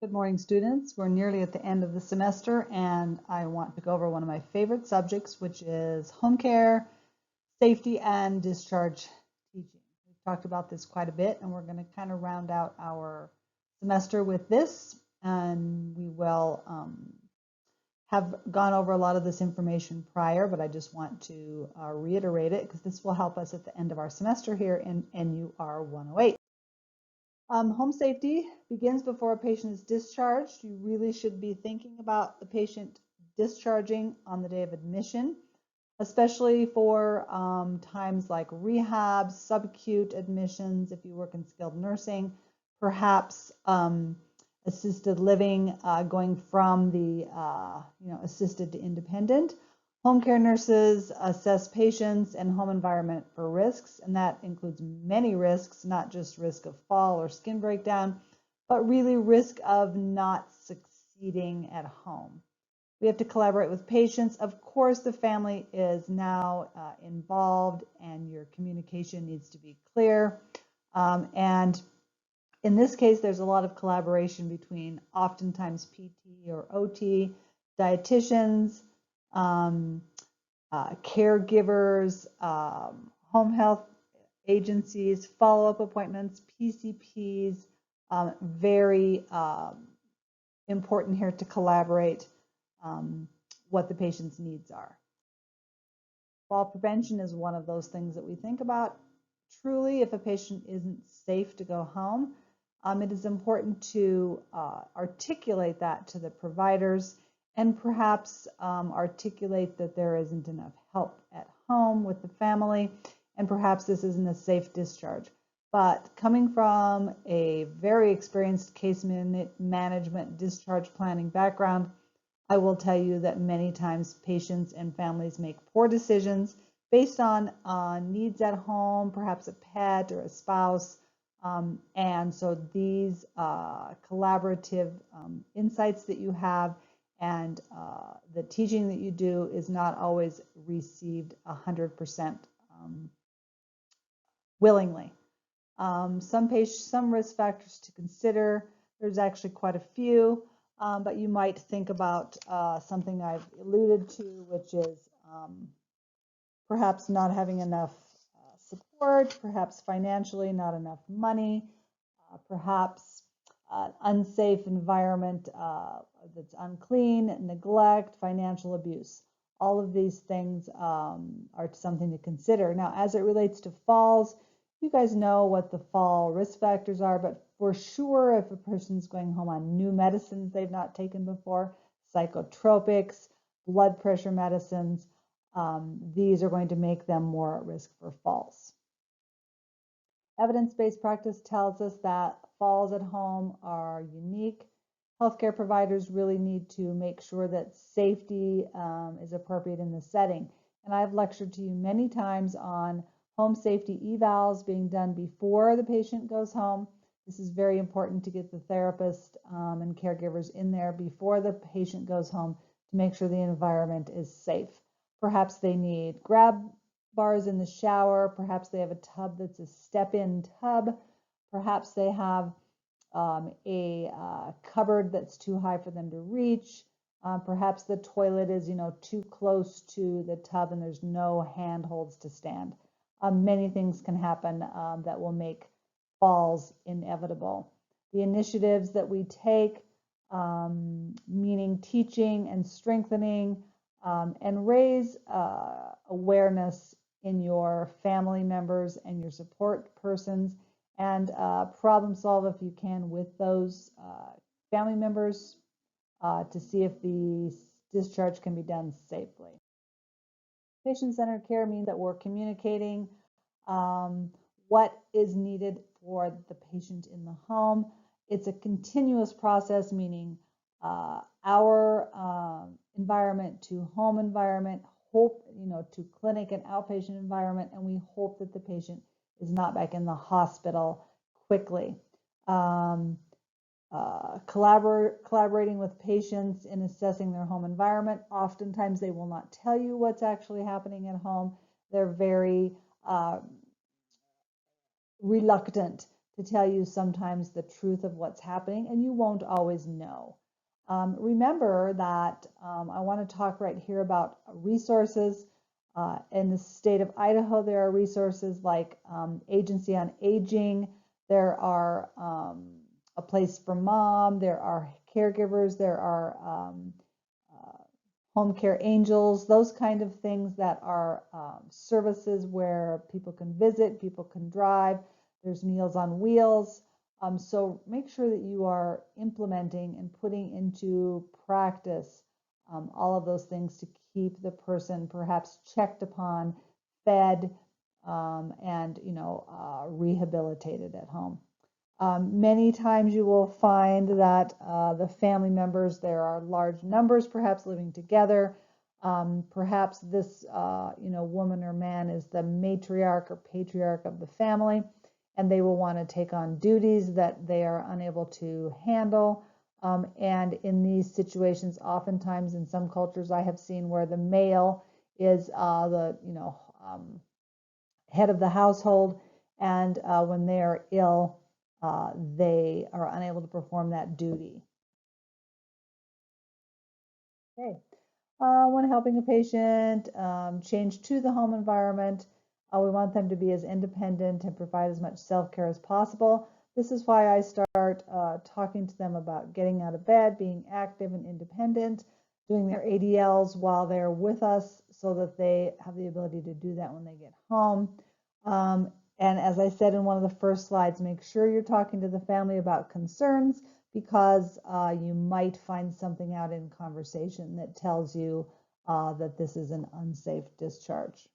Good morning, students. We're nearly at the end of the semester, and I want to go over one of my favorite subjects, which is home care, safety, and discharge teaching. We've talked about this quite a bit, and we're going to kind of round out our semester with this, and we will have gone over a lot of this information prior, but I just want to reiterate it because this will help us at the end of our semester here in NUR 108. Home safety begins before a patient is discharged. You really should be thinking about the patient discharging on the day of admission, especially for times like rehab, subacute admissions, if you work in skilled nursing, perhaps assisted living, going from the assisted to independent. Home care nurses assess patients and home environment for risks, and that includes many risks, not just risk of fall or skin breakdown, but really risk of not succeeding at home. We have to collaborate with patients. Of course, the family is now involved, and your communication needs to be clear. And in this case, there's a lot of collaboration between oftentimes PT or OT, dietitians, caregivers, home health agencies, follow-up appointments, PCPs, very important here to collaborate what the patient's needs are. Fall prevention is one of those things that we think about. Truly, if a patient isn't safe to go home, it is important to articulate that to the providers and perhaps articulate that there isn't enough help at home with the family, and perhaps this isn't a safe discharge. But coming from a very experienced case management discharge planning background, I will tell you that many times patients and families make poor decisions based on needs at home, perhaps a pet or a spouse. And so these collaborative insights that you have and the teaching that you do is not always received 100% willingly. Some risk factors to consider. There's actually quite a few, but you might think about something I've alluded to, which is perhaps not having enough support, perhaps financially not enough money, perhaps unsafe environment that's unclean, neglect, financial abuse. All of these things are something to consider. Now, as it relates to falls, you guys know what the fall risk factors are, but for sure, if a person's going home on new medicines they've not taken before, psychotropics, blood pressure medicines, these are going to make them more at risk for falls. Evidence-based practice tells us that falls at home are unique. Healthcare providers really need to make sure that safety is appropriate in the setting. And I've lectured to you many times on home safety evals being done before the patient goes home. This is very important to get the therapist and caregivers in there before the patient goes home to make sure the environment is safe. Perhaps they need grab bars in the shower. Perhaps they have a tub that's a step-in tub. Perhaps they have a cupboard that's too high for them to reach. Perhaps the toilet is, too close to the tub and there's no handholds to stand. Many things can happen that will make falls inevitable. The initiatives that we take, meaning teaching and strengthening, and raise awareness in your family members and your support persons, and problem solve if you can with those family members to see if the discharge can be done safely. Patient-centered care means that we're communicating what is needed for the patient in the home. It's a continuous process, meaning our environment to home environment, to clinic and outpatient environment, and we hope that the patient is not back in the hospital quickly. Collaborating with patients in assessing their home environment. Oftentimes they will not tell you what's actually happening at home. They're very reluctant to tell you sometimes the truth of what's happening, and you won't always know. Remember that I want to talk right here about resources. In the state of Idaho, there are resources like Agency on Aging. There are A Place for Mom. There are caregivers. There are home care angels, those kind of things that are services where people can visit, people can drive. There's Meals on Wheels. So make sure that you are implementing and putting into practice all of those things to keep the person perhaps checked upon, fed, and rehabilitated at home. Many times you will find that the family members, there are large numbers perhaps living together. Perhaps this woman or man is the matriarch or patriarch of the family, and they will want to take on duties that they are unable to handle. And in these situations, oftentimes in some cultures I have seen where the male is the head of the household, and when they are ill, they are unable to perform that duty. Okay. When helping a patient change to the home environment, we want them to be as independent and provide as much self-care as possible. This is why I start talking to them about getting out of bed, being active and independent, doing their ADLs while they're with us so that they have the ability to do that when they get home. And as I said in one of the first slides, make sure you're talking to the family about concerns, because you might find something out in conversation that tells you that this is an unsafe discharge.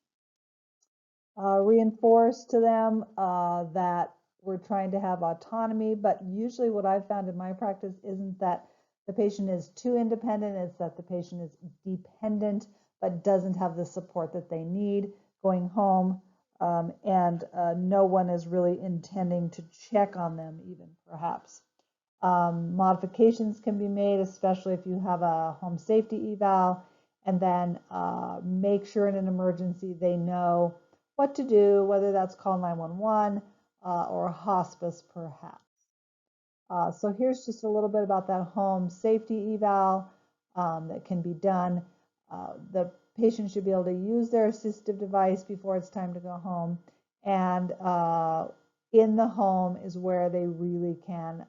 Reinforce to them that we're trying to have autonomy, but usually what I've found in my practice isn't that the patient is too independent, it's that the patient is dependent but doesn't have the support that they need going home, and no one is really intending to check on them even, perhaps. Modifications can be made, especially if you have a home safety eval, and then make sure in an emergency they know what to do, whether that's call 911 or a hospice perhaps. So here's just a little bit about that home safety eval that can be done. The patient should be able to use their assistive device before it's time to go home, and in the home is where they really can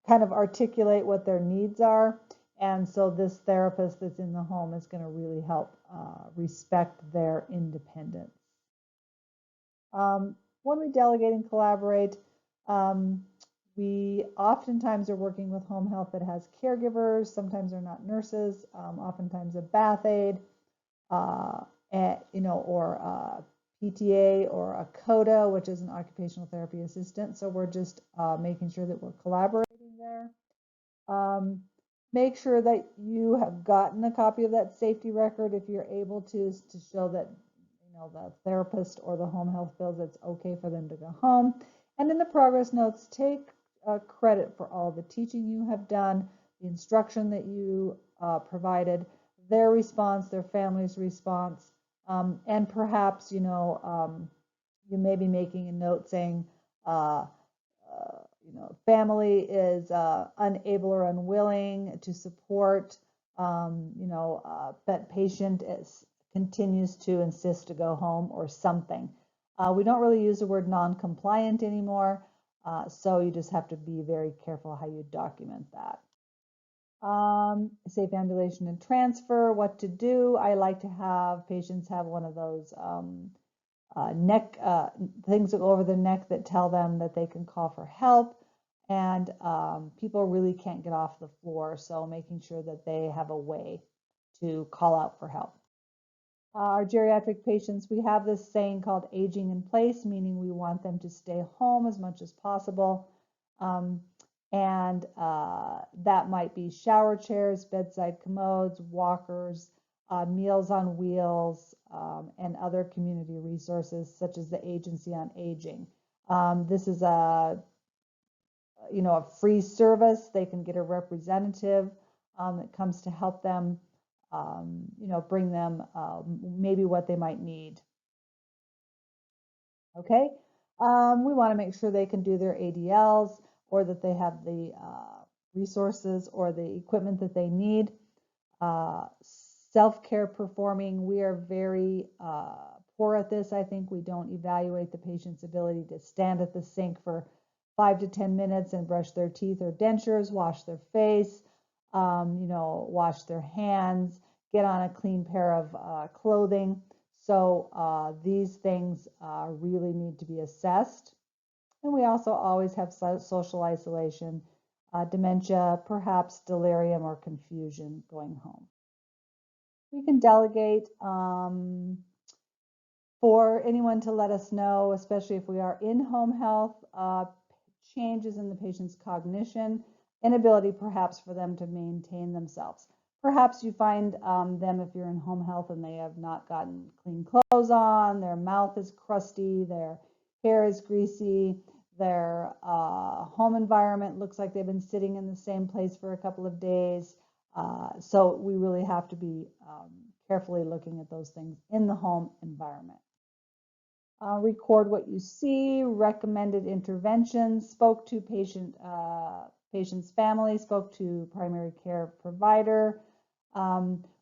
kind of articulate what their needs are. And so this therapist that's in the home is going to really help respect their independence. When we delegate and collaborate, we oftentimes are working with home health that has caregivers. Sometimes they're not nurses, oftentimes a bath aide, or a PTA or a CODA, which is an occupational therapy assistant. So we're just making sure that we're collaborating there. Make sure that you have gotten a copy of that safety record if you're able to show that the therapist or the home health feels it's okay for them to go home. And in the progress notes, take credit for all the teaching you have done, the instruction that you provided, their response, their family's response, and perhaps you may be making a note saying family is unable or unwilling to support, but patient continues to insist to go home or something. We don't really use the word non-compliant anymore, so you just have to be very careful how you document that. Safe ambulation and transfer, what to do. I like to have patients have one of those neck things that go over their neck that tell them that they can call for help, and people really can't get off the floor, so making sure that they have a way to call out for help. Our geriatric patients, we have this saying called aging in place, meaning we want them to stay home as much as possible, and that might be shower chairs, bedside commodes, walkers, Meals on Wheels, and other community resources such as the Agency on Aging. This is a free service. They can get a representative that comes to help them, bring them maybe what they might need. Okay, We want to make sure they can do their ADLs or that they have the resources or the equipment that they need. Self-care performing, we are very poor at this. I think we don't evaluate the patient's ability to stand at the sink for 5 to 10 minutes and brush their teeth or dentures, wash their face, wash their hands, get on a clean pair of clothing. So these things really need to be assessed. And we also always have social isolation, dementia, perhaps delirium or confusion going home. We can delegate for anyone to let us know, especially if we are in home health, changes in the patient's cognition, inability perhaps for them to maintain themselves. Perhaps you find them if you're in home health and they have not gotten clean clothes on, their mouth is crusty, their hair is greasy, their home environment looks like they've been sitting in the same place for a couple of days. So we really have to be carefully looking at those things in the home environment. Record what you see, recommended interventions, spoke to patient's family, spoke to primary care provider,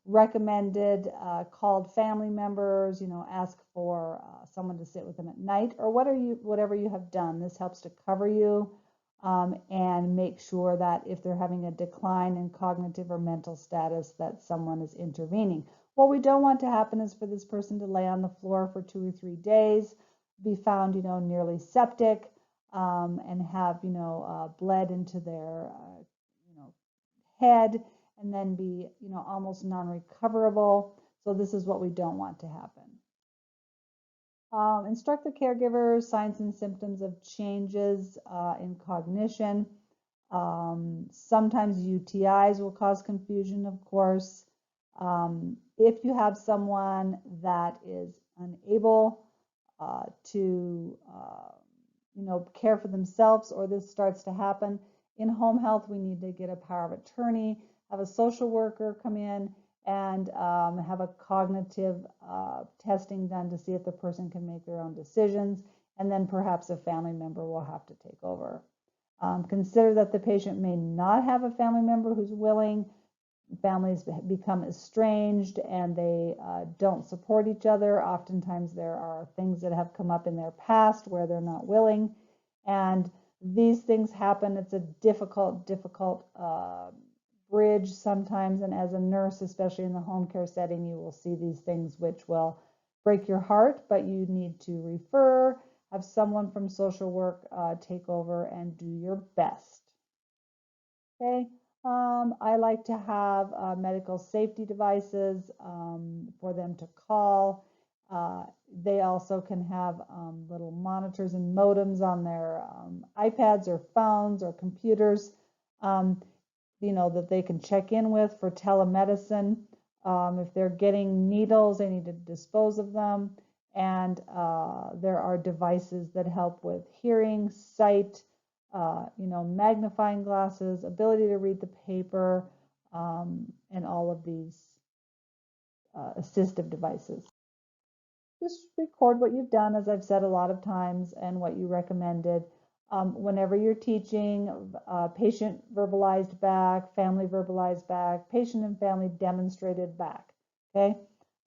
recommended, called family members, ask for someone to sit with them at night, or whatever you have done. This helps to cover you and make sure that if they're having a decline in cognitive or mental status, that someone is intervening. What we don't want to happen is for this person to lay on the floor for 2 or 3 days, be found, nearly septic, and have, bled into their, head, and then be, almost non-recoverable. So this is what we don't want to happen. Instruct the caregivers, signs and symptoms of changes in cognition. Sometimes UTIs will cause confusion, of course. If you have someone that is unable to care for themselves, or this starts to happen in home health, we need to get a power of attorney, have a social worker come in, and have a cognitive testing done to see if the person can make their own decisions, and then perhaps a family member will have to take over. Consider that the patient may not have a family member who's willing. Families become estranged and they don't support each other. Oftentimes there are things that have come up in their past where they're not willing, and these things happen. It's a difficult bridge sometimes, and as a nurse, especially in the home care setting, you will see these things which will break your heart, but you need to refer, have someone from social work take over and do your best. Okay. I like to have medical safety devices for them to call. They also can have little monitors and modems on their iPads or phones or computers, that they can check in with for telemedicine. If they're getting needles, they need to dispose of them. And there are devices that help with hearing, sight, magnifying glasses, ability to read the paper, and all of these assistive devices. Just record what you've done, as I've said a lot of times, and what you recommended. Whenever you're teaching, patient verbalized back, family verbalized back, patient and family demonstrated back, okay?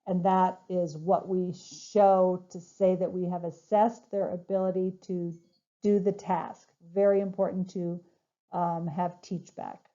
And that is what we show to say that we have assessed their ability to do the task. Very important to have teach back.